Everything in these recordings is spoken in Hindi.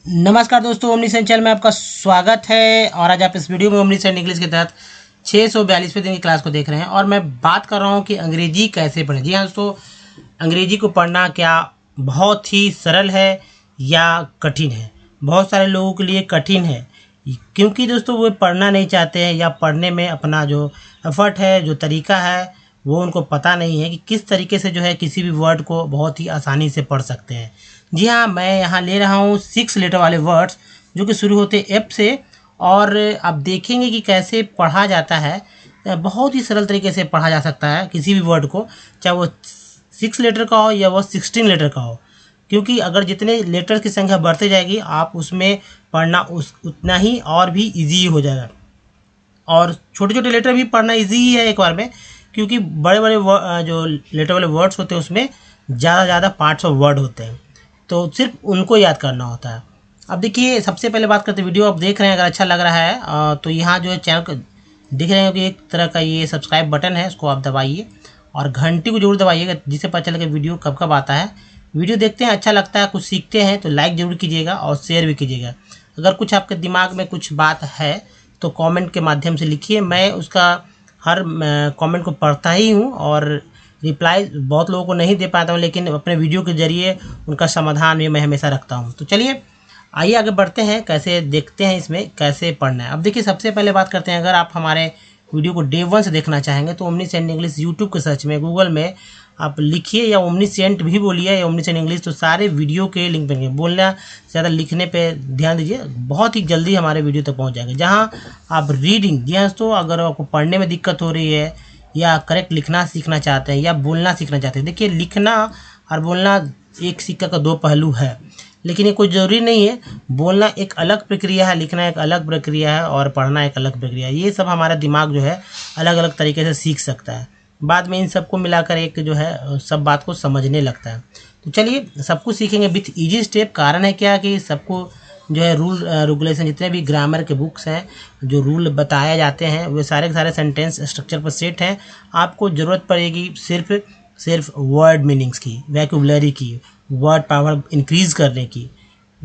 नमस्कार दोस्तों, ओमनीसेंट चैनल में आपका स्वागत है। और आज आप इस वीडियो में ओमनीसेंट इंग्लिश के तहत 642वें दिन की क्लास को देख रहे हैं और मैं बात कर रहा हूं कि अंग्रेजी कैसे पढ़ें। जी हाँ दोस्तों, अंग्रेजी को पढ़ना क्या बहुत ही सरल है या कठिन है? बहुत सारे लोगों के लिए कठिन है, क्योंकि दोस्तों वो पढ़ना नहीं चाहते हैं या पढ़ने में अपना जो एफर्ट है, जो तरीका है, वो उनको पता नहीं है कि किस तरीके से जो है किसी भी वर्ड को बहुत ही आसानी से पढ़ सकते हैं। जी हाँ, मैं यहाँ ले रहा हूँ 6 लेटर वाले वर्ड्स जो कि शुरू होते एफ से, और आप देखेंगे कि कैसे पढ़ा जाता है। बहुत ही सरल तरीके से पढ़ा जा सकता है किसी भी वर्ड को, चाहे वो 6 लेटर का हो या वो 16 लेटर का हो, क्योंकि अगर जितने लेटर की संख्या बढ़ते जाएगी आप उसमें पढ़ना उतना ही और भी इजी हो जाएगा। और छोटे छोटे लेटर भी पढ़ना इजी ही है एक बार में, क्योंकि बड़े बड़े जो लेटर वाले वर्ड्स होते हैं उसमें ज़्यादा पार्ट्स ऑफ वर्ड होते हैं, तो सिर्फ उनको याद करना होता है। अब देखिए, सबसे पहले बात करते हैं, वीडियो आप देख रहे हैं अगर अच्छा लग रहा है तो यहाँ जो है चैनल को दिख रहे हैं कि एक तरह का ये सब्सक्राइब बटन है, उसको आप दबाइए और घंटी को जरूर दबाइएगा, जिससे पता चले कि वीडियो कब कब आता है। वीडियो देखते हैं, अच्छा लगता है, कुछ सीखते हैं तो लाइक ज़रूर कीजिएगा और शेयर भी कीजिएगा। अगर कुछ आपके दिमाग में कुछ बात है तो कमेंट के माध्यम से लिखिए, मैं उसका हर कमेंट को पढ़ता ही हूँ और रिप्लाई बहुत लोगों को नहीं दे पाता हूँ, लेकिन अपने वीडियो के जरिए उनका समाधान भी मैं हमेशा रखता हूँ। तो चलिए आइए आगे बढ़ते हैं, कैसे देखते हैं इसमें कैसे पढ़ना है। अब देखिए, सबसे पहले बात करते हैं, अगर आप हमारे वीडियो को डे 1 से देखना चाहेंगे तो ओमनीसेंट इंग्लिश यूट्यूब के सर्च में, गूगल में आप लिखिए या ओमनीसेंट भी बोलिए या ओमनीसेंट इंग्लिश, तो सारे वीडियो के लिंक मिलेंगे। बोलना ज़्यादा, लिखने पे ध्यान दीजिए, बहुत ही जल्दी हमारे वीडियो तक पहुंच जाएंगे। जहां आप रीडिंग, जी हाँ दोस्तों, अगर आपको पढ़ने में दिक्कत हो रही है या करेक्ट लिखना सीखना चाहते हैं या बोलना सीखना चाहते हैं, देखिए लिखना और बोलना एक सिक्का का दो पहलू है, लेकिन ये कोई ज़रूरी नहीं है। बोलना एक अलग प्रक्रिया है, लिखना एक अलग प्रक्रिया है और पढ़ना एक अलग प्रक्रिया है। ये सब हमारा दिमाग जो है अलग अलग तरीके से सीख सकता है, बाद में इन सबको मिलाकर एक जो है सब बात को समझने लगता है। तो चलिए सब कुछ सीखेंगे विथ ईजी स्टेप। कारण है क्या कि सबको जो है रूल रेगुलेशन, जितने भी ग्रामर के बुक्स हैं, जो रूल बताए जाते हैं, वे सारे के सारे सेंटेंस स्ट्रक्चर पर सेट हैं। आपको ज़रूरत पड़ेगी सिर्फ वर्ड मीनिंग्स की, वैक्यूबलरी की, वर्ड पावर इंक्रीज करने की।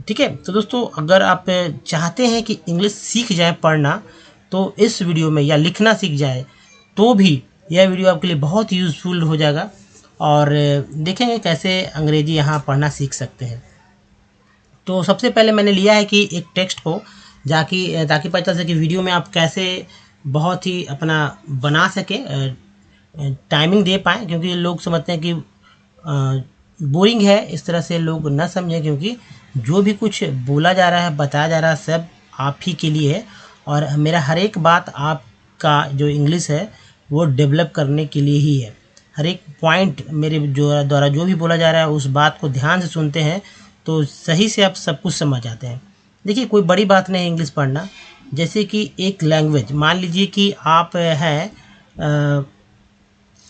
ठीक है, तो दोस्तों अगर आप चाहते हैं कि इंग्लिश सीख जाए पढ़ना, तो इस वीडियो में, या लिखना सीख जाए तो भी यह वीडियो आपके लिए बहुत यूज़फुल हो जाएगा। और देखेंगे कैसे अंग्रेजी यहाँ पढ़ना सीख सकते हैं। तो सबसे पहले मैंने लिया है कि एक टेक्स्ट को ताकि पता चल सके वीडियो में आप कैसे बहुत ही अपना बना सके, टाइमिंग दे पाएँ, क्योंकि लोग समझते हैं कि बोरिंग है, इस तरह से लोग ना समझें, क्योंकि जो भी कुछ बोला जा रहा है, बताया जा रहा है, सब आप ही के लिए है। और मेरा हर एक बात आपका जो इंग्लिश है वो डेवलप करने के लिए ही है। हर एक पॉइंट मेरे द्वारा जो भी बोला जा रहा है उस बात को ध्यान से सुनते हैं तो सही से आप सब कुछ समझ जाते हैं। देखिए, कोई बड़ी बात नहीं है इंग्लिश पढ़ना। जैसे कि एक लैंग्वेज, मान लीजिए कि आप हैं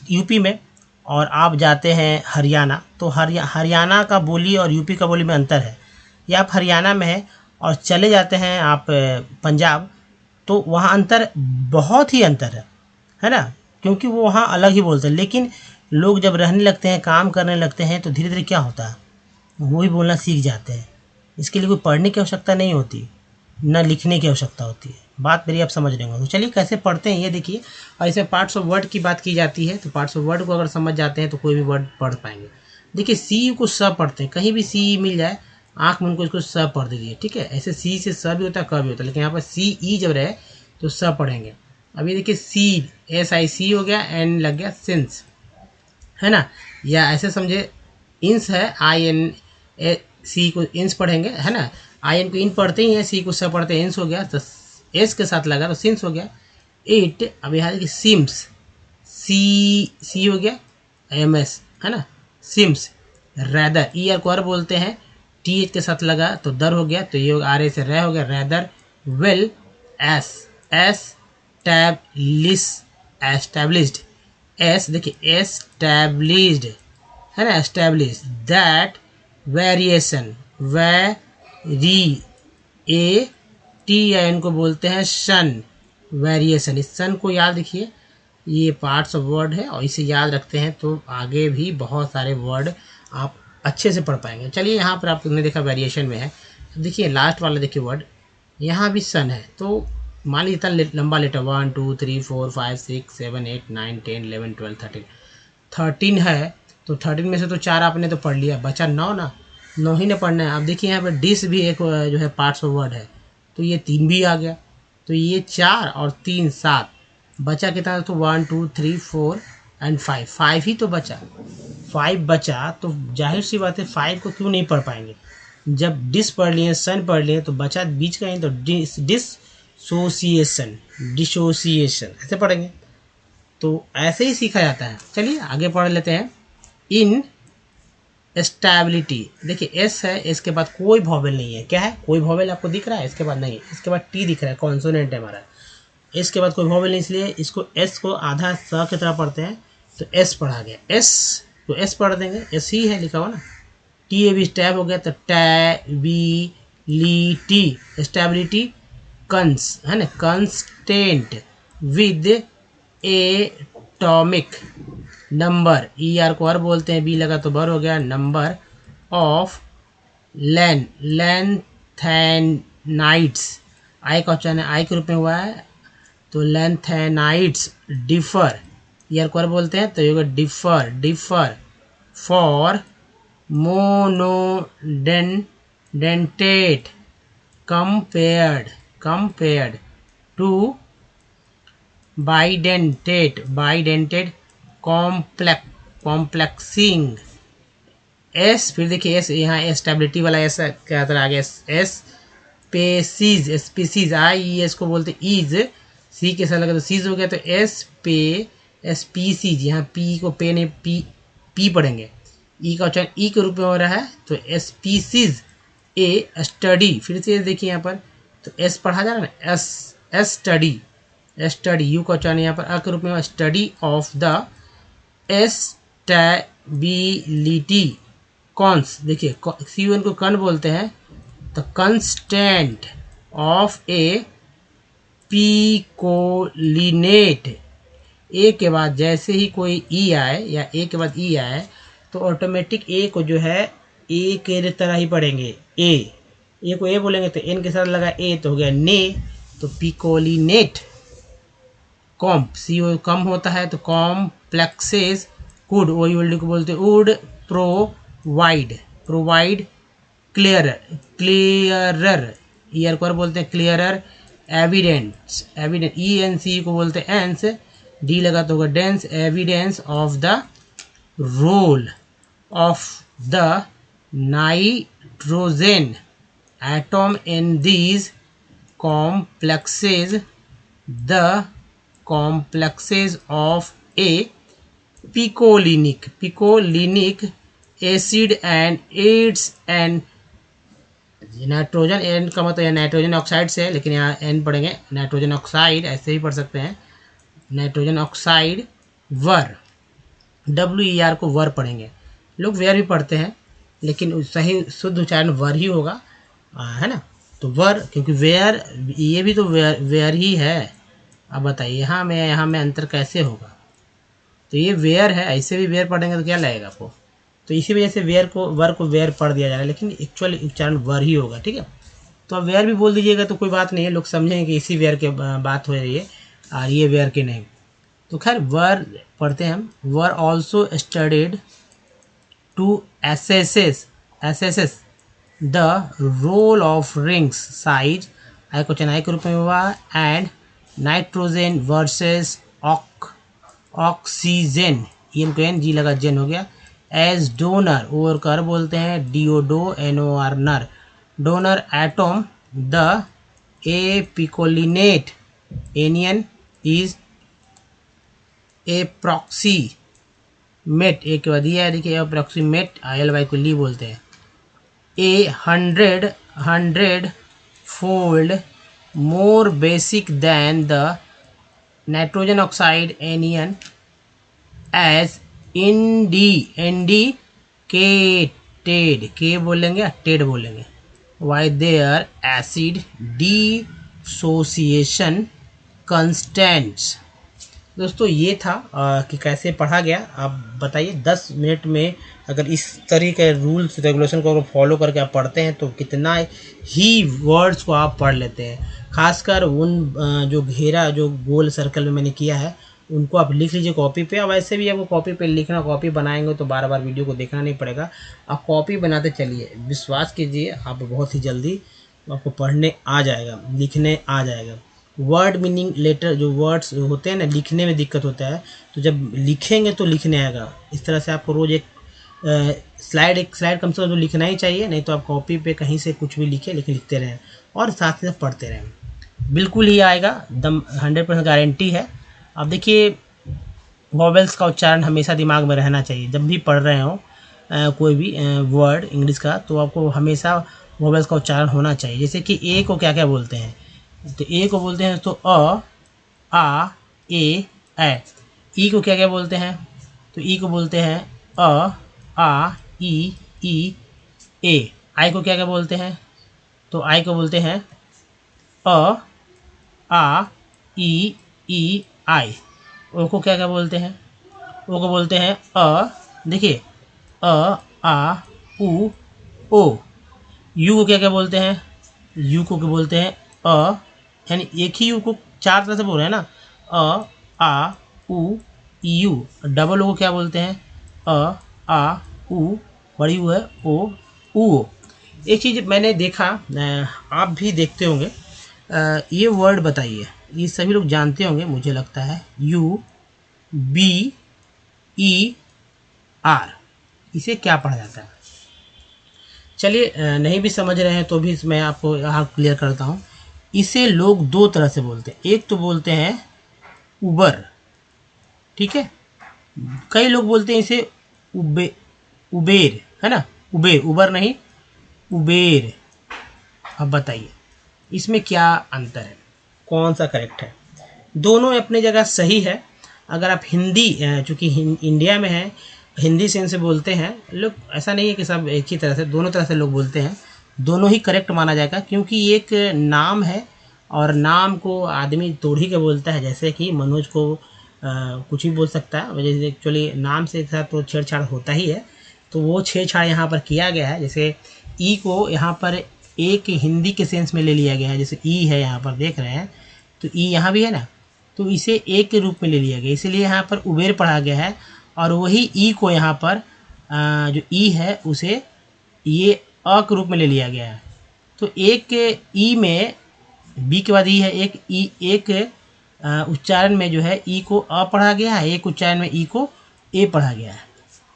यूपी में और आप जाते हैं हरियाणा, तो हरियाणा का बोली और यूपी का बोली में अंतर है। या आप हरियाणा में हैं और चले जाते हैं आप पंजाब, तो वहाँ अंतर, बहुत ही अंतर है ना, क्योंकि वो वहाँ अलग ही बोलते हैं। लेकिन लोग जब रहने लगते हैं, काम करने लगते हैं, तो धीरे धीरे क्या होता है, वो ही बोलना सीख जाते हैं। इसके लिए कोई पढ़ने की आवश्यकता नहीं होती, ना लिखने की आवश्यकता होती है। बात मेरी आप समझ रहे होंगे। तो चलिए कैसे पढ़ते हैं ये देखिए। और इसमें पार्ट्स ऑफ वर्ड की बात की जाती है, तो पार्ट्स ऑफ वर्ड को अगर समझ जाते हैं तो कोई भी वर्ड पढ़ पाएंगे। देखिए, सी को स पढ़ते हैं, कहीं भी सी मिल जाए आँख में उनको इसको स पढ़ दीजिए। ठीक है, ऐसे सी से स भी होता है, क भी होता है, लेकिन यहाँ पर सी ई जब रहे तो स पढ़ेंगे। अभी देखिए, सी SIC हो गया, एन लग गया सिंस, है ना। या ऐसे समझे इंस है, INC को इंस पढ़ेंगे, है ना। IN को इन पढ़ते ही है, सी को स पढ़ते हैं, इंस हो गया, तो एस के साथ लगा तो सिंस हो गया। इट, अब यहाँ देखिए सिम्स, सी हो गया, MS, है ना, सिम्स। रैदर, ER को अर बोलते हैं, TH के साथ लगा तो दर हो गया, तो ये RA से रे हो गया, रैदर। वेल, एस्टैब्लिश्ड, एस देखिए एस्टैब्लिश्ड, है ना, एस्टैब्लिश। दैट, वेरिएशन, TIN को बोलते हैं सन, वेरिएशन। इस सन को याद रखिए, ये पार्ट्स ऑफ वर्ड है और इसे याद रखते हैं तो आगे भी बहुत सारे वर्ड आप अच्छे से पढ़ पाएंगे। चलिए यहाँ पर आपने देखा वेरिएशन में है, देखिए लास्ट वाला देखिए वर्ड, यहाँ भी सन है, तो मान लीजिए इतना लंबा लेटर 1 2 3 4 5 6 7 8 9 10 11 12 13 है, तो 13 में से तो 4 आपने तो पढ़ लिया, बचा 9 ना, 9 ही ने पढ़ना है। अब देखिए यहाँ पे डिस भी एक जो है पार्ट्स ऑफ वर्ड है, तो ये 3 भी आ गया, तो ये 4 और 3 7, बचा कितना, तो 1 2 3 4 एंड 5 ही तो बचा, 5 बचा, तो जाहिर सी बात है 5 को क्यों नहीं पढ़ पाएंगे। जब डिस पढ़ लिए, सन पढ़ लिए, तो बचा बीच का ही, तो डिसोसिएशन, ऐसे पढ़ेंगे, तो ऐसे ही सीखा जाता है। चलिए आगे पढ़ लेते हैं। इन स्टेबिलिटी, देखिए एस है, इसके बाद कोई वॉवेल नहीं है, क्या है, कोई वॉवेल आपको दिख रहा है, इसके बाद नहीं है, इसके बाद टी दिख रहा है, कॉन्सोनेंट है हमारा, इसके बाद कोई वॉवेल नहीं, इसलिए इसको एस को आधा स की तरह पढ़ते हैं, तो एस पढ़ा गया, एस तो एस पढ़ देंगे, एस ही है लिखा हुआ ना, टी ए भी स्टैब हो गया, तो टैबिलिटी, स्टेबिलिटी, कंस है ना, constant with atomic number, E R को आर बोलते हैं, बी लगा तो बर हो गया, नंबर ऑफ लेंथेनाइट्स, आई का उच्चारण आई के रूप में हुआ है, तो लेंथेनाइट्स डिफर, ई आर को आर बोलते हैं, तो ये होगा differ for monodentate compared to bidentate complexing S, फिर देखिए एस, यहाँ स्टेबिलिटी वाला एस क्या तरह आ गया, एस स्पीसीज, आई एस को बोलते इज, सी के साथ लगा तो सीज हो गया, तो स्पीसीज, यहाँ पी को पे ने पी पढ़ेंगे, ई का उच्चारण ई के रूप में हो रहा है, तो स्पीसीज ए स्टडी, फिर से देखिए यहाँ पर, तो एस पढ़ा जा रहा है ना, एस स्टडी, यू का उच्चारण यहाँ पर अ के रूप में, study of the stability, cons, देखिए सी यू एन को कन बोलते हैं, तो कंस्टेंट ऑफ ए पिकोलिनेट, ए के बाद जैसे ही कोई ई आए या ए के बाद ई आए, तो ऑटोमेटिक ए को जो है ए के तरह ही पढ़ेंगे, ए को ए बोलेंगे, तो एन के साथ लगा ए, तो हो गया ने, तो पिकोलिनेट, कॉम्प, सी ओ कम होता है, तो कॉम्प्लेक्सेस कुड, वही वर्ड को बोलते हैं, would provide clearer, E R को बोलते हैं clearer, evidence, E N C को बोलते हैं एंस, डी लगा तो होगा dense, evidence of the role of the nitrogen atom in these complexes, the complexes of a picolinic acid and its and nitrogen, N का मतलब नाइट्रोजन ऑक्साइड से है, लेकिन यहाँ एन पढ़ेंगे, नाइट्रोजन ऑक्साइड ऐसे ही पढ़ सकते हैं, नाइट्रोजन ऑक्साइड वर, डब्ल्यू ई आर को वर पढ़ेंगे, लोग वेयर भी पढ़ते हैं, लेकिन सही शुद्ध उच्चारण वर ही होगा, है ना, तो वर, क्योंकि वेयर ये भी तो वेयर ही है। अब बताइए यहाँ में अंतर कैसे होगा, तो ये वेयर है, ऐसे भी वेयर पढ़ेंगे तो क्या लगेगा आपको, तो इसी वजह से वर को वेयर पढ़ दिया जा रहा है, लेकिन एक्चुअली उच्चारण वर ही होगा, ठीक है। तो अब वेयर भी बोल दीजिएगा तो कोई बात नहीं है, लोग समझेंगे कि इसी वेयर के बात हो रही है और ये वेयर की नहीं, तो खैर वर पढ़ते हैं हम। Were also studied to assess the role of rings size, I question I के रूप में हुआ, and nitrogen versus oxygen, N को एन, जी लगा जेन हो गया, एज डोनर, ओर कर बोलते हैं, डीओडो एन ओ आर नर, donor atom, the A picolinate anion is a proximate, एक बाद दिया है देखिए, अप्रॉक्सीमेट आई वाई को ली बोलते हैं, ए 100 fold more basic than the nitrogen oxide anion as indicated, के बोलेंगे टेड बोलेंगे, why their acid dissociation constants दोस्तों ये था कि कैसे पढ़ा गया। आप बताइए 10 मिनट में अगर इस तरीके के रूल्स रेगुलेशन को अगर फॉलो करके आप पढ़ते हैं तो कितना ही वर्ड्स को आप पढ़ लेते हैं। खासकर उन जो घेरा जो गोल सर्कल में मैंने किया है उनको आप लिख लीजिए कॉपी पे। और वैसे भी आपको कॉपी पे लिखना, कॉपी बनाएंगे तो बार बार वीडियो को देखना नहीं पड़ेगा। आप कॉपी बनाते चलिए, विश्वास कीजिए आप बहुत ही जल्दी आपको पढ़ने आ जाएगा, लिखने आ जाएगा। वर्ड मीनिंग लेटर जो वर्ड्स होते हैं ना, लिखने में दिक्कत होता है, तो जब लिखेंगे तो लिखने आएगा। इस तरह से आपको रोज़ एक स्लाइड कम से कम तो लिखना ही चाहिए, नहीं तो आप कॉपी पे कहीं से कुछ भी लिखे लेकिन लिखते रहें और साथ ही साथ पढ़ते रहें, बिल्कुल ही आएगा, दम 100% गारंटी है। अब देखिए वॉवेल्स का उच्चारण हमेशा दिमाग में रहना चाहिए। जब भी पढ़ रहे हो कोई भी वर्ड इंग्लिश का, तो आपको हमेशा वॉवेल्स का उच्चारण होना चाहिए। जैसे कि ए को क्या क्या बोलते हैं, तो ए को बोलते हैं तो अ, आ, ए, ऐ। ई को क्या क्या बोलते हैं, तो ई को बोलते हैं अ, आ, ई, ए। आई को क्या क्या बोलते हैं, तो आई को बोलते हैं अ, आ, ई, आई। ओ को क्या क्या बोलते हैं, ओ को बोलते हैं अ, देखिए अ, आ, उ, ओ। यू को क्या क्या बोलते हैं, यू को क्या बोलते हैं अ, यानी एक ही यू को चार तरह से बोल रहे हैं ना, अ, आ, उ, यू। डबल ओ को क्या बोलते हैं अ, आ, उ, बड़ी यू है ओ, ऊ। एक चीज़ मैंने देखा, आप भी देखते होंगे, ये वर्ड बताइए, ये सभी लोग जानते होंगे मुझे लगता है, यू बी ई आर, इसे क्या पढ़ा जाता है। चलिए नहीं भी समझ रहे हैं तो भी मैं आपको यहाँ क्लियर करता हूँ। इसे लोग दो तरह से बोलते हैं, एक तो बोलते हैं उबर, ठीक है, कई लोग बोलते हैं इसे उबेर, है ना, उबेर, उबर नहीं, उबेर। अब बताइए इसमें क्या अंतर है, कौन सा करेक्ट है। दोनों अपनी जगह सही है। अगर आप हिंदी, चूँकि इंडिया में है, हिंदी सेंस से बोलते हैं लोग, ऐसा नहीं है कि सब एक ही तरह से, दोनों तरह से लोग बोलते हैं, दोनों ही करेक्ट माना जाएगा, क्योंकि एक नाम है और नाम को आदमी तोड़ ही के बोलता है। जैसे कि मनोज को कुछ भी बोल सकता है, वजह एक्चुअली नाम से साथ तो छेड़छाड़ होता ही है, तो वो छेड़छाड़ यहाँ पर किया गया है। जैसे ई को यहाँ पर एक हिंदी के सेंस में ले लिया गया है, जैसे ई है यहाँ पर देख रहे हैं, तो ई यहाँ भी है ना, तो इसे एक के रूप में ले लिया गया, इसलिए यहाँ पर उबेर पढ़ा गया है। और वही ई को यहाँ पर जो ई है उसे ये अ के रूप में ले लिया गया है। तो एक ई में बी के बाद ई है, एक ई, एक उच्चारण में जो है ई को अ पढ़ा गया है, एक उच्चारण में ई को ए पढ़ा गया है।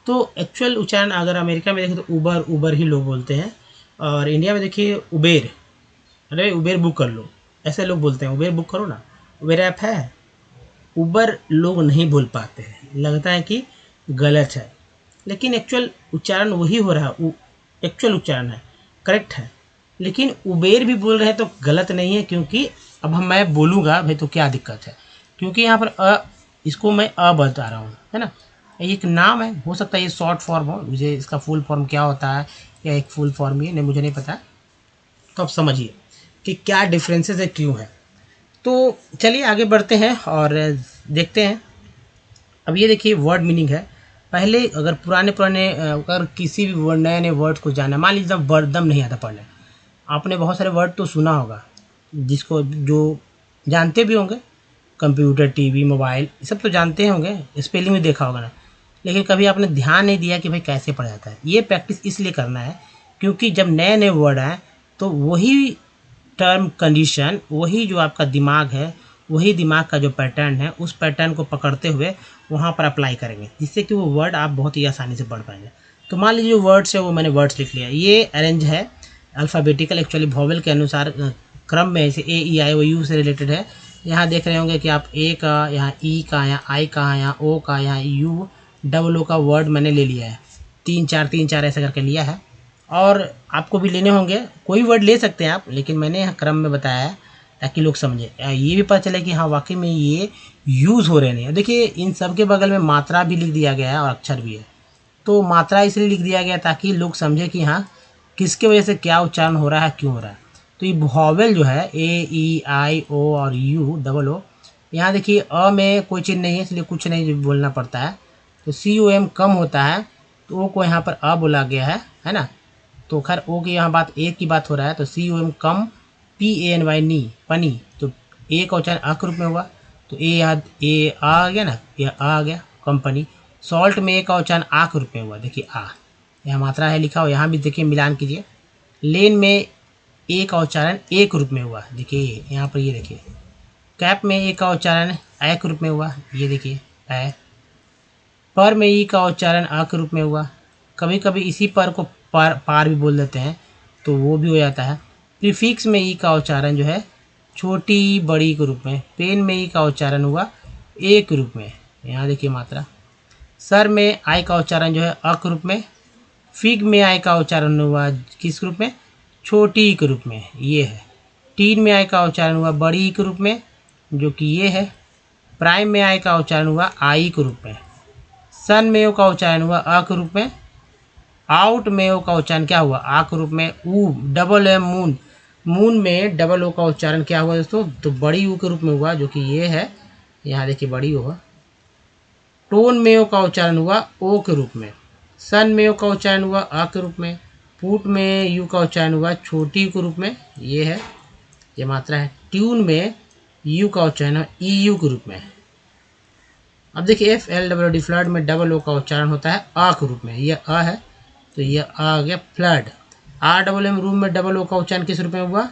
तो एक्चुअल उच्चारण अगर अमेरिका में देखें तो उबर, उबर ही लोग बोलते हैं, और इंडिया में देखिए उबेर, अरे उबेर बुक कर लो, ऐसे लोग बोलते हैं, उबेर बुक करो ना, उबेर ऐप है। उबर लोग नहीं बोल पाते हैं, लगता है कि गलत है, लेकिन एक्चुअल उच्चारण वही हो रहा है, एक्चुअल उच्चारण है, करेक्ट है। लेकिन उबेर भी बोल रहे हैं तो गलत नहीं है, क्योंकि अब मैं बोलूँगा भाई तो क्या दिक्कत है, क्योंकि यहाँ पर इसको मैं बता रहा हूँ, है ना, एक नाम है, हो सकता है ये शॉर्ट फॉर्म हो, मुझे इसका फुल फॉर्म क्या होता है या एक फुल फॉर्म ही नहीं, मुझे नहीं पता। तो आप समझिए कि क्या डिफरेंसेस है, क्यों है। तो चलिए आगे बढ़ते हैं और देखते हैं। अब ये देखिए वर्ड मीनिंग है। पहले अगर पुराने अगर किसी भी वर्ड, नए नए वर्ड को जाना, मान लीजिए वर्दम नहीं आता पढ़ने, आपने बहुत सारे वर्ड तो सुना होगा, जिसको जो जानते भी होंगे, कंप्यूटर, टीवी, मोबाइल, ये सब तो जानते होंगे, स्पेलिंग भी देखा होगा ना, लेकिन कभी आपने ध्यान नहीं दिया कि भाई कैसे पढ़ा जाता है। ये प्रैक्टिस इसलिए करना है क्योंकि जब नए नए वर्ड आए तो वही टर्म कंडीशन, वही जो आपका दिमाग है, वही दिमाग का जो पैटर्न है, उस पैटर्न को पकड़ते हुए वहाँ पर अप्लाई करेंगे, जिससे कि वो वर्ड आप बहुत ही आसानी से पढ़ पाएंगे। तो मान लीजिए जो वर्ड्स है वो मैंने वर्ड्स लिख लिया, ये अरेंज है अल्फ़ाबेटिकल, एक्चुअली वॉवेल के अनुसार क्रम में, जैसे ए ई आई ओ यू से रिलेटेड है। यहाँ देख रहे होंगे कि आप ए का, यहाँ ई का, यहाँ आई का, यहाँ ओ का, यहाँ यू, डबल ओ का वर्ड मैंने ले लिया है, 3 4 ऐसे करके लिया है। और आपको भी लेने होंगे, कोई वर्ड ले सकते हैं आप, लेकिन मैंने यहाँ क्रम में बताया है ताकि लोग समझे, ये भी पता चले कि हाँ वाकई में ये यूज़ हो रहे नहीं है। देखिए इन सब के बगल में मात्रा भी लिख दिया गया है और अक्षर भी है, तो मात्रा इसलिए लिख दिया गया ताकि लोग समझे कि हाँ किसके वजह से क्या उच्चारण हो रहा है, क्यों हो रहा है। तो ये वॉवेल जो है ए ई आई ओ और यू, डबल ओ, यहाँ देखिए अ में कोई चीज़ नहीं है इसलिए कुछ नहीं बोलना पड़ता है। तो COM कम होता है तो ओ को यहाँ पर अ बोला गया है ना। तो खैर ओ की यहाँ बात ए की बात हो रहा है तो COM कम PANY नी पनी। तो ए का उच्चारण अ के रूप में हुआ तो ए आ गया ना, ये आ गया कंपनी। सॉल्ट में ए का उच्चारण आ के रूप में हुआ, देखिए आ यहाँ मात्रा है लिखा हो, यहाँ भी देखिए मिलान कीजिए। लेन में ए का उच्चारण ए के रूप में हुआ, देखिए यहाँ पर ये देखिए। कैप में ए का उच्चारण ए के रूप में हुआ, ये देखिए ए। पर में ई का उच्चारण आ के रूप में हुआ। कभी कभी इसी पर को पार भी बोल देते हैं तो वो भी हो जाता है। प्रीफिक्स में ई का उच्चारण जो है छोटी बड़ी के रूप में। पेन में ई का उच्चारण हुआ ए के रूप में, यहाँ देखिए मात्रा। सर में आई का उच्चारण जो है अ के रूप में। फिग में आई का उच्चारण हुआ किस रूप में, छोटी के रूप में, ये है। टीन में आई का उच्चारण हुआ बड़ी के रूप में, जो कि ये है। प्राइम में आई का उच्चारण हुआ आई के रूप में। सन में ओ का उच्चारण हुआ अ के रूप में। आउट में ओ का उच्चारण क्या हुआ, आ के रूप में। ऊ डबल एम मून, मून में डबल ओ का उच्चारण क्या हुआ दोस्तों, तो बड़ी ऊ के रूप में हुआ, जो कि ये है। यहाँ देखिए बड़ी ओ। टोन में ओ का उच्चारण हुआ ओ के रूप में। सन में ओ का उच्चारण हुआ अ के रूप में। पुट में यू का उच्चारण हुआ छोटी के रूप में, ये है, ये मात्रा है। ट्यून में यू का उच्चारण EU के रूप में। अब देखिए FLWD फ्लड में डबल ओ का उच्चारण होता है अ के रूप में, ये अ है तो ये आ गया फ्लड। RMM रूम में डबल ओ का उच्चारण किस रूप में हुआ,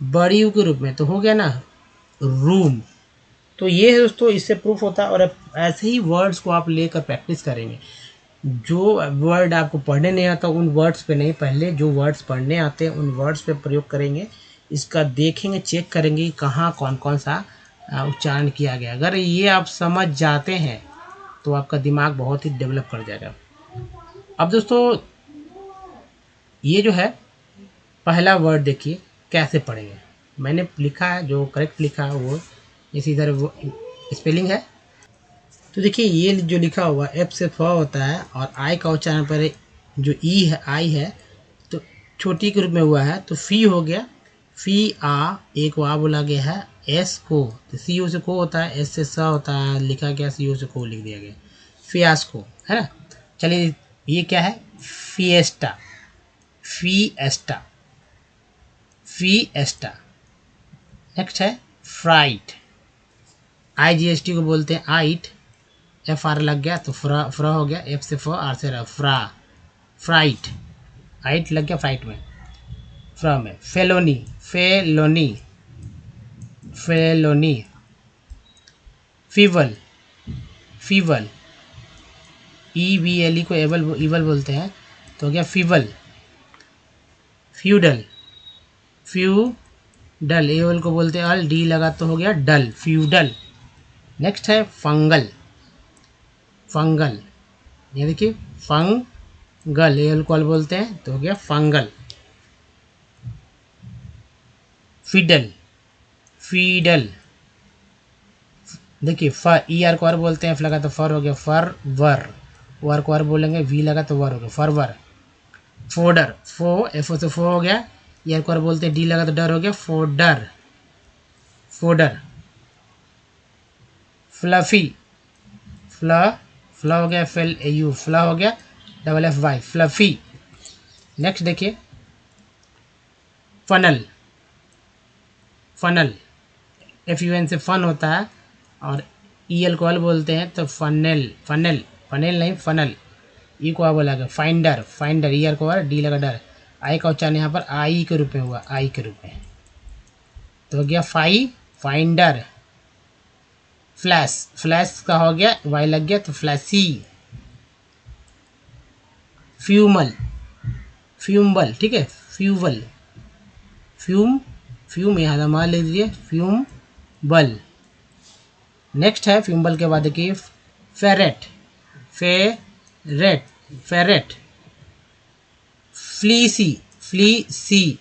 बड़ी यू के रूप में, तो हो गया ना रूम। तो ये है दोस्तों, इससे प्रूफ होता है। और ऐसे ही वर्ड्स को आप लेकर प्रैक्टिस करेंगे। जो वर्ड आपको पढ़ने नहीं आता उन वर्ड्स पे नहीं, पहले जो वर्ड्स पढ़ने आते हैं उन वर्ड्स पे प्रयोग करेंगे। इसका देखेंगे, चेक करेंगे कहाँ कौन कौन सा उच्चारण किया गया। अगर ये आप समझ जाते हैं तो आपका दिमाग बहुत ही डेवलप कर जाएगा। अब दोस्तों ये जो है पहला वर्ड देखिए कैसे पढ़ेंगे। मैंने लिखा है, जो करेक्ट लिखा है वो इसी इधर वो स्पेलिंग है। तो देखिए ये जो लिखा हुआ एफ से फ होता है और आई का उच्चारण पर जो ई है, आई है तो छोटी के रूप में हुआ है तो फी हो गया। फी आ, एक आ बोला गया है। एस को तो सी ओ से को होता है, एस से स होता है, लिखा गया सी ओ से को लिख दिया गया, फियास्को है ना। चलिए ये क्या है, फिएस्टा, फिएस्टा, फिएस्टा। नेक्स्ट है फ्राइट, IGST को बोलते हैं आइट। FR लग गया तो फ्रा हो गया, F से फ, R से र, फ्रा, फ्राइट। आइट लग गया फ्राइट में, फ्रा में। Felony, felony, felony. फीवल, फीवल, EVLE को इवल बोलते हैं तो हो गया फीवल। फ्यूडल, फ्यूडल, एवल को बोलते हैं अल, डी लगा तो हो गया डल, फ्यूडल। नेक्स्ट है फंगल, फंगल, ये देखिए फंगल, एल को अल बोलते हैं तो हो गया फंगल। फिडल, फीडल, देखिए ER को आर बोलते हैं, F लगा तो फर हो गया फर वर, वर को आर बोलेंगे, V लगा तो वर हो गया फरवर। फोडर, फो, F से फो हो गया, ER को आर बोलते हैं, D लगा तो डर हो गया फोडर, फोडर। फ्लफी, फ्ला हो गया, FLAU, फ्ला हो गया, FFY, फ्लफी। नेक्स्ट देखिए फनल, फनल, FUN से फन होता है और EL को अल बोलते हैं तो फनल, फनल, फनल नहीं फनल। ई को आ बोला गया फाइंडर, फाइंडर, ER को आर, डी लगा डर। आई का उच्चारण यहाँ पर आई के रूप में हुआ, आई के रूप में तो हो गया फाइंडर। फ्लैश, फ्लैश का हो गया वाई लग गया तो फ्लैशी। फ्यूमल, फ्यूमबल, ठीक है, फ्यूवल, फ्यूम यहाँ मान लीजिए फ्यूमबल। नेक्स्ट है फ्यूमबल के बाद देखिए ferret, ferret, ferret. Fleecy, fleecy,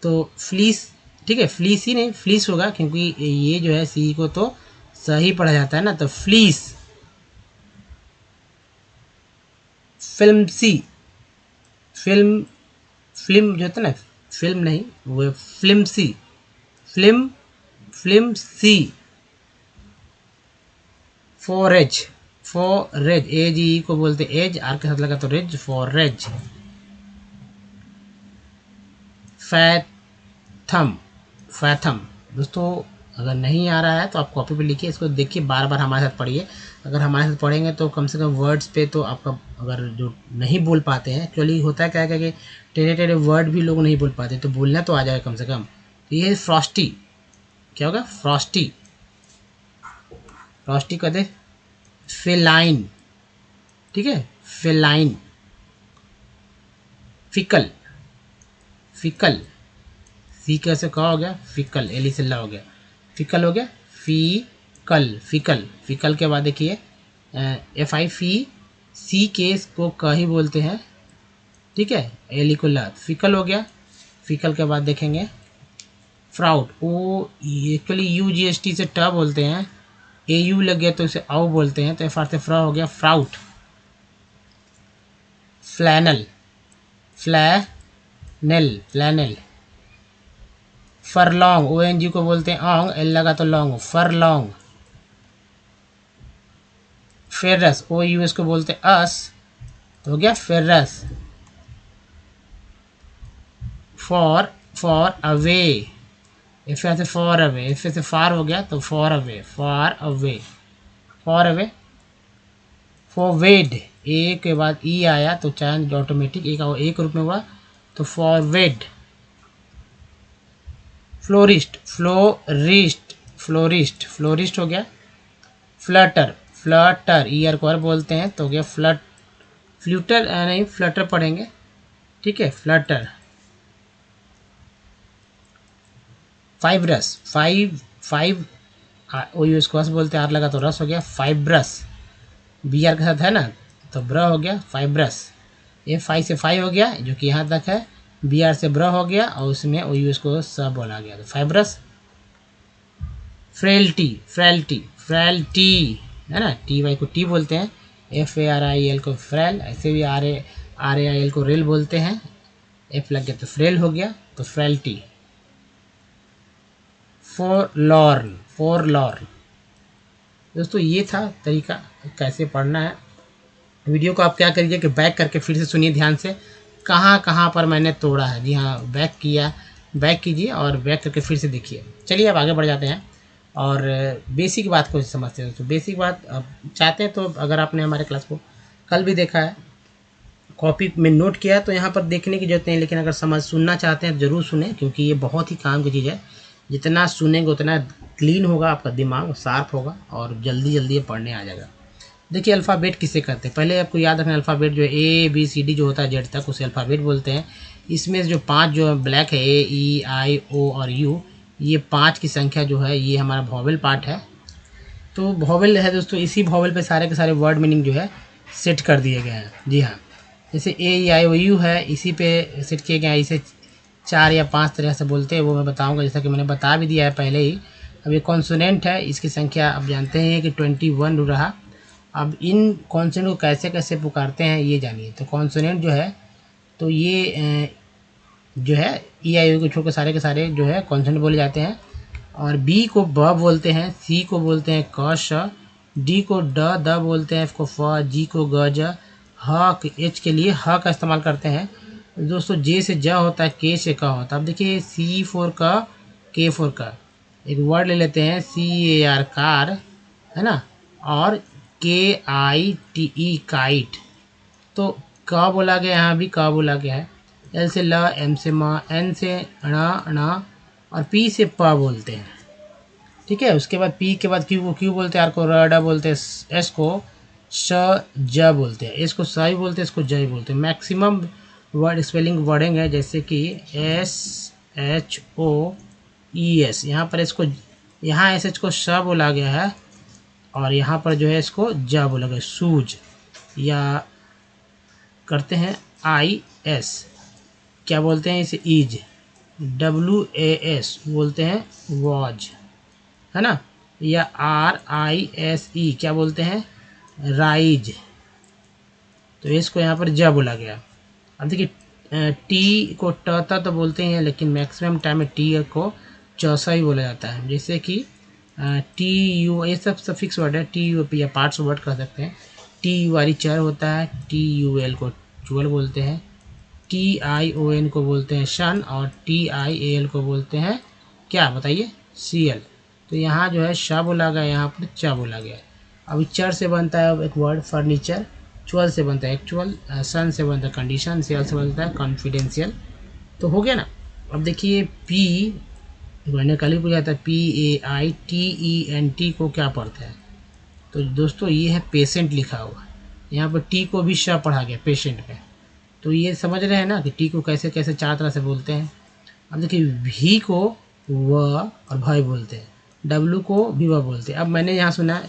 तो फ्लीस, ठीक है, फ्लीसी नहीं फ्लीस होगा क्योंकि ये जो है सी को तो सही पढ़ा जाता है ना, तो फ्लीस। फिल्मसी, फिल्म, फिल्म जो होता है ना, फिल्म नहीं वो फिल्मसी, फिल्म, फिल्मसी, फोरेज, फोरेज, ए जी को बोलते एज, आर के साथ लगा तो रेज, फोरेज। फैथम, फैथम दोस्तों अगर नहीं आ रहा है तो आप कॉपी पे लिखिए, इसको देखिए, बार बार हमारे साथ पढ़िए। अगर हमारे साथ पढ़ेंगे तो कम से कम वर्ड्स पे तो आपका, अगर जो नहीं बोल पाते हैं, एक्चुअली होता है क्या है कि टेढ़े टेढ़े वर्ड भी लोग नहीं बोल पाते, तो बोलना तो आ जाएगा कम से कम। तो ये फ्रॉस्टी, क्या होगा, फ्रॉस्टी, फ्रॉस्टी कहते फेलाइन, ठीक है, फेलाइन। फिकल, फिकल, सी कैसे कहा हो गया, फिकल, एली से ला हो गया, फिकल हो गया, फीकल, फिकल, फिकल के बाद देखिए एफ आई फी, सी के को क ही बोलते हैं, ठीक है, एली को ला, फिकल हो गया। फिकल के बाद देखेंगे fraught, O actually U G S T से ट बोलते हैं, ए यू लग गया तो इसे आओ बोलते हैं, तो एफ आर से फ्रा हो गया, fraught. Flannel, flannel, flannel. Furlong, O N G को बोलते हैं ऑन्ग, एल लगा तो long, furlong. Ferrous, O U S को बोलते हैं अस, तो हो गया ferrous. Far, faraway, F से फॉर अवे, एफ से फार हो गया तो faraway, faraway, faraway. Forward, A के बाद ई आया तो चेंज ऑटोमेटिक एक रूप में हुआ, तो फॉरवेड। फ्लोरिस्ट, फ्लोरिस्ट, फ्लोरिस्ट, फ्लोरिस्ट हो गया। फ्लटर, फ्लटर, ईयर को बोलते हैं तो हो गया फ्लट, फ्लूटर नहीं फ्लटर पढ़ेंगे, ठीक है, flutter. Fibrous, five O U इसको रस बोलते हैं, आर लगा तो रस हो गया, फाइब्रस। बी आर के साथ है ना तो ब्र हो गया, फाइब्रस। ए फाइव से फाइव हो गया जो कि यहाँ तक है, बी आर से ब्र हो गया और उसमें ओ यू इसको स बोला गया, तो फाइब्रस। फ्रेल्टी, फ्रेल्टी, फ्रेल्टी है ना, टी वाई को टी बोलते हैं, F A R I L को फ्रेल, ऐसे भी आर ए आई एल को रेल बोलते हैं, एफ लग गया तो फ्रेल हो गया, तो फ्रेल्टी। फोरलॉर्न, फोरलॉर्न दोस्तों ये था तरीका कैसे पढ़ना है। वीडियो को आप क्या करिए कि बैक करके फिर से सुनिए ध्यान से, कहाँ कहाँ पर मैंने तोड़ा है। जी हाँ, बैक किया, बैक कीजिए और बैक करके फिर से देखिए। चलिए अब आगे बढ़ जाते हैं और बेसिक बात को समझते हैं। तो बेसिक बात अब चाहते हैं तो अगर आपने हमारे क्लास को कल भी देखा है, कॉपी में नोट किया है, तो यहाँ पर देखने की जरूरत नहीं, लेकिन अगर सुनना चाहते हैं तो ज़रूर सुने, क्योंकि ये बहुत ही काम की चीज़ है। जितना सुनेंगे उतना क्लीन होगा आपका दिमाग, शार्प होगा और जल्दी जल्दी ये पढ़ने आ जाएगा। देखिए अल्फ़ाबेट किसे कहते हैं, पहले आपको याद रखना, अल्फ़ाबेट जो है ए बी सी डी जो होता है जेड तक, उसे अल्फ़ाबेट बोलते हैं। इसमें जो 5 जो ब्लैक है, ए ई आई ओ और यू, ये 5 की संख्या जो है ये हमारा वॉवेल पार्ट है। तो वॉवेल है दोस्तों, इसी वॉवेल पे सारे के सारे वर्ड मीनिंग जो है सेट कर दिए गए हैं। जी हाँ, जैसे ए ई आई ओ यू है, इसी पे सेट किए गए हैं। इसे 4 या 5 तरह से बोलते हैं, वो मैं बताऊंगा, जैसा कि मैंने बता भी दिया है पहले ही। अब ये कॉन्सोनेंट है, इसकी संख्या आप जानते हैं कि 21 रहा। अब इन कॉन्सोनेंट को कैसे कैसे पुकारते हैं ये जानिए। तो कॉन्सोनेंट जो है तो ये जो है ई आई ओ को छोड़ के सारे जो है कॉन्सोनेंट बोले जाते हैं। और बी को ब बोलते हैं, सी को बोलते हैं क श, डी को ड द बोलते हैं, एफ को फ, जी को ग ज, ह एच के लिए ह का इस्तेमाल करते हैं दोस्तों। जे से ज होता है, के से क होता है। अब देखिए सी फॉर क, के फॉर का, एक वर्ड ले लेते हैं सी ए आर कार, है ना, और के आई टी ई काइट। तो क बोला गया, यहाँ भी क बोला गया है। एल से ल, एम से म, एन से ण, और पी से प बोलते हैं, ठीक है। उसके बाद पी के बाद क्यू को क्यू बोलते हैं, आर को र ड बोलते हैं, एस को श ज बोलते हैं, एस को स ही बोलते हैं, इसको ज ही बोलते हैं। मैक्सिमम वर्ड स्पेलिंग वर्डिंग है, जैसे कि S H O E S, यहाँ पर इसको, यहाँ एस एच को श बोला गया है और यहाँ पर जो है इसको ज बोला गया, सूज। या करते हैं आई एस, क्या बोलते हैं इसे, ईज। डब्ल्यू ए एस बोलते हैं, वॉज, है ना। या आर आई एस ई क्या बोलते हैं, राइज। तो इसको यहाँ पर ज बोला गया। अब देखिए टी को ट तो बोलते हैं, लेकिन मैक्सिमम टाइम में टी को चौसा ही बोला जाता है। जैसे कि टी यू, ये सब सफिक्स वर्ड है। टी यू या पार्ट्स वर्ड कह सकते हैं। टी यू वाली चर होता है, टी यू एल को चुअल बोलते हैं, टी आई ओ एन को बोलते हैं शन, और टी आई ए एल को बोलते हैं क्या बताइए, सी एल। तो यहाँ जो है श बोला गया, यहाँ पर च बोला गया। अब चर से बनता है एक वर्ड फर्नीचर, चुअल से बनता है एक्चुअल, सन से बनता है कंडीशन, सी एल से बनता है कॉन्फिडेंशियल। तो हो गया ना। अब देखिए पी, मैंने कल ही पूछा था, PAITENT को क्या पढ़ते हैं। तो दोस्तों ये है पेशेंट लिखा हुआ, यहाँ पर टी को भी श पढ़ा गया पेशेंट में। तो ये समझ रहे हैं ना कि टी को कैसे कैसे चार तरह से बोलते हैं। अब देखिए भी को व और भय बोलते हैं, डब्लू को भी व बोलते हैं। अब मैंने यहाँ सुना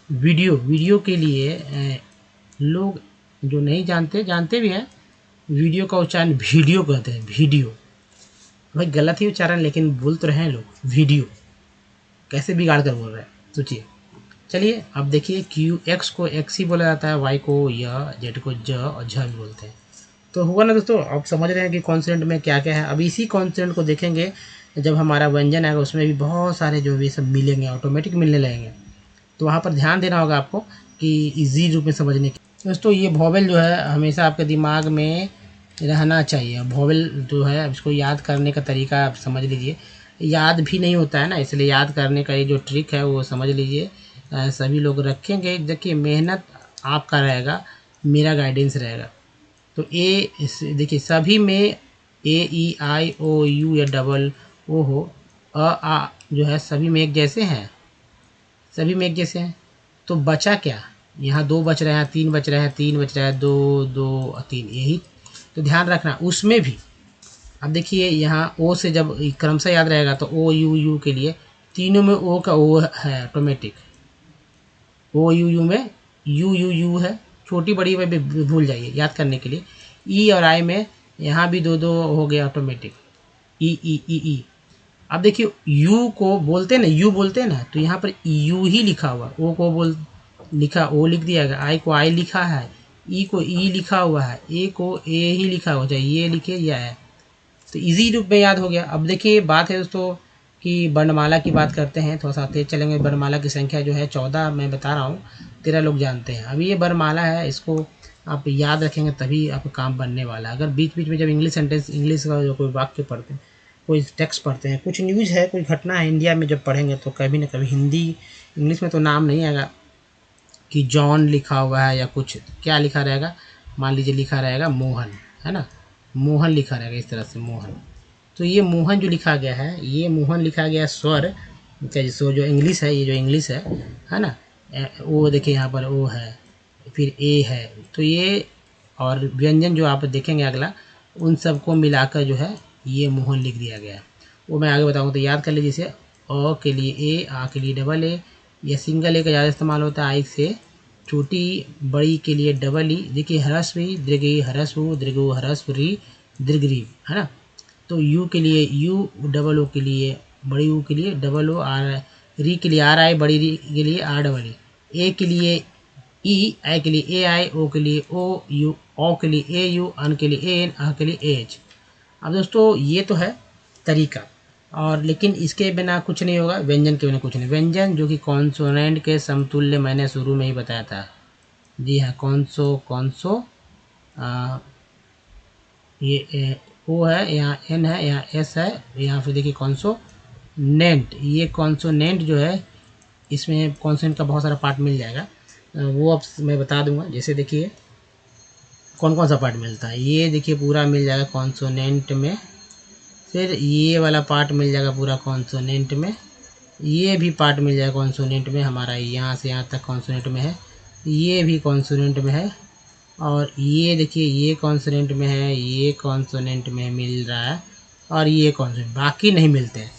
वीडियो, वीडियो के लिए लोग जो नहीं जानते भी हैं, वीडियो का उच्चारण वीडियो कहते हैं, वीडियो। भाई गलत ही उच्चारण, लेकिन बोल तो रहे हैं लोग वीडियो, कैसे बिगाड़ कर बोल रहे हैं सोचिए। चलिए अब देखिए क्यू, एक्स को एक्स ही बोला जाता है, वाई को य, जेड को ज और झ भी बोलते हैं। तो हुआ ना दोस्तों, आप समझ रहे हैं कि कॉन्सोनेंट में क्या क्या है। अब इसी कॉन्सोनेंट को देखेंगे जब हमारा व्यंजन आएगा, उसमें भी बहुत सारे जो भी सब मिलेंगे, ऑटोमेटिक मिलने लगेंगे। तो वहाँ पर ध्यान देना होगा आपको कि इजी रूप में समझने की। दोस्तों ये वोवेल जो है हमेशा आपके दिमाग में रहना चाहिए। वोवेल जो है इसको याद करने का तरीका आप समझ लीजिए, याद भी नहीं होता है ना, इसलिए याद करने का ये जो ट्रिक है वो समझ लीजिए। सभी लोग रखेंगे, देखिए मेहनत आपका रहेगा, मेरा गाइडेंस रहेगा। तो ए देखिए सभी में AEIOU या डबल ओ हो, आ जो है सभी में एक जैसे हैं, सभी में एक जैसे हैं। तो बचा क्या, यहाँ दो बच रहे हैं, तीन बच रहे हैं, तीन बच रहा है, दो दो और तीन, यही तो ध्यान रखना उसमें भी। अब देखिए यहाँ ओ से जब क्रमशः याद रहेगा तो OUU के लिए तीनों में ओ का ओ है ऑटोमेटिक, OUU में UUU है, छोटी बड़ी में भी भूल जाइए याद करने के लिए। ई और आई में यहाँ भी दो दो हो गया ऑटोमेटिक, ई। अब देखिए यू को बोलते हैं ना, यू बोलते हैं ना, तो यहाँ पर यू ही लिखा हुआ, ओ को लिखा ओ लिख दिया गया, आई को आई लिखा है, ई को ई लिखा हुआ है, ए को ए ही लिखा हुआ, चाहे ये लिखे या है। तो इजी रूप में याद हो गया। अब देखिए बात है दोस्तों कि वर्णमाला की बात करते हैं, थोड़ा सा तेज चलेंगे। वर्णमाला की संख्या जो है 14, मैं बता रहा हूँ 13 लोग जानते हैं। अभी ये वर्णमाला है, इसको आप याद रखेंगे तभी आपका काम बनने वाला है। अगर बीच बीच में जब इंग्लिश सेंटेंस, इंग्लिश का जो कोई वाक्य पढ़ते हैं, कोई टेक्स्ट पढ़ते हैं, कुछ न्यूज़ है, कोई घटना है इंडिया में, जब पढ़ेंगे तो कभी ना कभी हिंदी इंग्लिश में तो नाम नहीं आएगा कि जॉन लिखा हुआ है या कुछ, क्या लिखा रहेगा, मान लीजिए लिखा रहेगा मोहन, है ना, मोहन लिखा रहेगा इस तरह से मोहन। तो ये मोहन जो लिखा गया है, ये मोहन लिखा गया स्वर, सो जो इंग्लिश है, ये जो इंग्लिश है ना, वो देखिए यहाँ पर ओ है, फिर ए है, तो ये और व्यंजन जो आप देखेंगे अगला, उन सबको मिलाकर जो है ये मोहन लिख दिया गया है। वो मैं आगे बताऊँगा, तो याद कर लीजिए इसे। अ के लिए ए, आ के लिए डबल ए, यह सिंगल ए का ज़्यादा इस्तेमाल होता है, आई से छोटी, बड़ी के लिए डबल ई। देखिए ह्रस्व ई, दीर्घ ई, ह्रस्व दीर्घ ह्रस्व री, दीर्घ री, है ना। तो यू के लिए यू, डबल ओ के लिए बड़ी यू के लिए डबल ओ, आर री के लिए आर आई, बड़ी री के लिए आर डबल ई, ए के लिए ई, आई के लिए ए आई, ओ के लिए ओ यू, ओ के लिए ए यू, अन के लिए ए एन, आ के लिए ए एच। अब दोस्तों ये तो है तरीका, और लेकिन इसके बिना कुछ नहीं होगा, व्यंजन के बिना कुछ नहीं। व्यंजन जो कि कॉन्सोनेंट के समतुल्य, मैंने शुरू में ही बताया था, जी हाँ, कॉन्सो ये ओ है, यहाँ एन है, यहाँ एस है, यहाँ फिर देखिए कॉन्सोनेंट। ये कॉन्सोनेंट जो है, इसमें कॉन्सोनेंट का बहुत सारा पार्ट मिल जाएगा, वो अब मैं बता दूंगा। जैसे देखिए कौन कौन सा पार्ट मिलता है, ये देखिए पूरा मिल जाएगा कॉन्सोनेंट में, फिर ये वाला पार्ट मिल जाएगा पूरा कॉन्सोनेंट में, ये भी पार्ट मिल जाएगा कॉन्सोनेंट में, हमारा यहाँ से यहाँ तक कॉन्सोनेंट में है, ये भी कॉन्सोनेंट में है, और ये देखिए ये कॉन्सोनेंट में है, ये कॉन्सोनेंट में मिल रहा है, और ये कॉन्सोनेंट, बाकी नहीं मिलते हैं।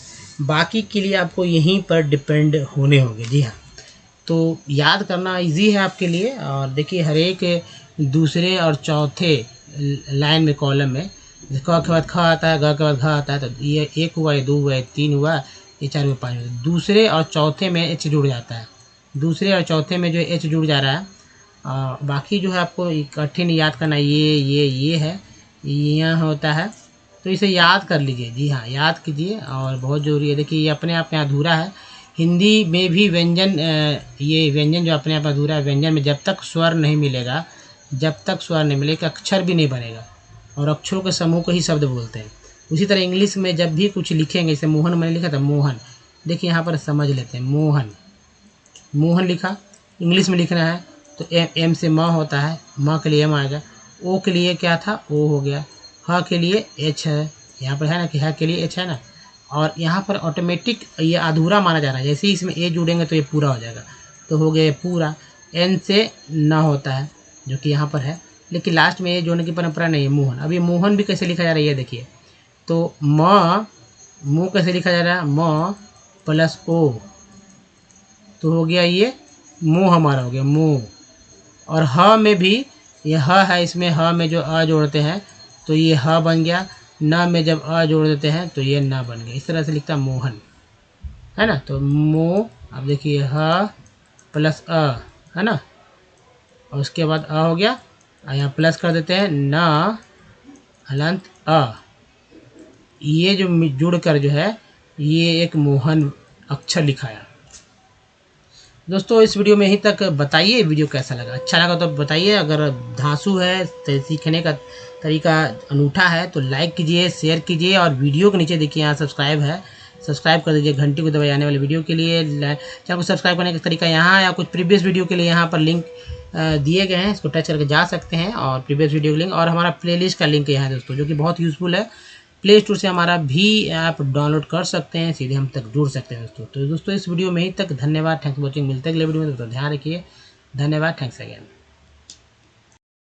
बाकी के लिए आपको यहीं पर डिपेंड होने होंगे, जी हाँ। तो याद करना इजी है आपके लिए। और देखिए हर एक दूसरे और चौथे लाइन में, कॉलम में क के बाद ख आता है, ग के बाद घ आता है, तो ये एक हुआ, ये दो हुआ, ये तीन हुआ, ये चार हुआ, पाँच हुआ। दूसरे और चौथे में एच जुड़ जाता है, दूसरे और चौथे में जो एच जुड़ जा रहा है। बाकी जो है आपको कठिन याद करना, ये है, यहाँ होता है, तो इसे याद कर लीजिए, जी हाँ याद कीजिए, और बहुत ज़रूरी है। देखिए ये अपने आप में अधूरा है, हिंदी में भी व्यंजन ये व्यंजन जो अपने आप अधूरा है, व्यंजन में जब तक स्वर नहीं मिलेगा, जब तक स्वर नहीं मिलेगा अक्षर भी नहीं बनेगा, और अक्षरों के समूह को ही शब्द बोलते हैं। उसी तरह इंग्लिश में जब भी कुछ लिखेंगे, जैसे मोहन मैंने लिखा था, मोहन, देखिए यहाँ पर समझ लेते हैं, मोहन, मोहन लिखा, इंग्लिश में लिखना है तो एम से म होता है, म के लिए एम आएगा, ओ के लिए क्या था, ओ हो गया, ह के लिए एच है, यहाँ पर है ना कि ह के लिए एच है ना, और यहाँ पर ऑटोमेटिक ये अधूरा माना जा रहा है, जैसे ही इसमें ए जुड़ेंगे तो ये पूरा हो जाएगा, तो हो गया पूरा। एन से न होता है जो कि यहाँ पर है, लेकिन लास्ट में ए जोड़ने की परंपरा नहीं है, मोहन। अब ये मोहन भी कैसे लिखा जा रहा है ये देखिए, तो मु कैसे लिखा जा रहा है, म प्लस ओ, तो हो गया ये मुँह हमारा हो गया, मुँह। और ह में भी ये ह है, इसमें ह में जो अ जोड़ते हैं तो ये ह बन गया, न में जब अ जोड़ देते हैं तो ये न बन गया। इस तरह से लिखता है मोहन, है ना। तो मो, अब देखिए ह प्लस अ, है ना, और उसके बाद अ हो गया, यहाँ प्लस कर देते हैं, न हलंत अ, ये जो जुड़ कर जो है ये एक मोहन अक्षर लिखाया। दोस्तों इस वीडियो में यहीं तक। बताइए वीडियो कैसा लगा, अच्छा लगा तो बताइए, अगर धांसू है तो सीखने का तरीका अनूठा है तो लाइक कीजिए, शेयर कीजिए, और वीडियो के नीचे देखिए यहाँ सब्सक्राइब है, सब्सक्राइब कर दीजिए, घंटी को दबाइए आने वाले वीडियो के लिए। चैनल को सब्सक्राइब करने का तरीका यहाँ, या कुछ प्रीवियस वीडियो के लिए यहाँ पर लिंक दिए गए हैं, इसको टच करके जा सकते हैं, और प्रीवियस वीडियो का लिंक और हमारा प्लेलिस्ट का लिंक यहाँ है दोस्तों, जो कि बहुत यूज़फुल है। प्ले स्टोर से हमारा भी ऐप डाउनलोड कर सकते हैं, सीधे हम तक जुड़ सकते हैं दोस्तों। तो दोस्तों इस वीडियो में ही तक, धन्यवाद, थैंक्स फॉर वॉचिंग। मिलते हैं अगले वीडियो में, दोस्तों ध्यान रखिए, धन्यवाद, थैंक्स अगेन।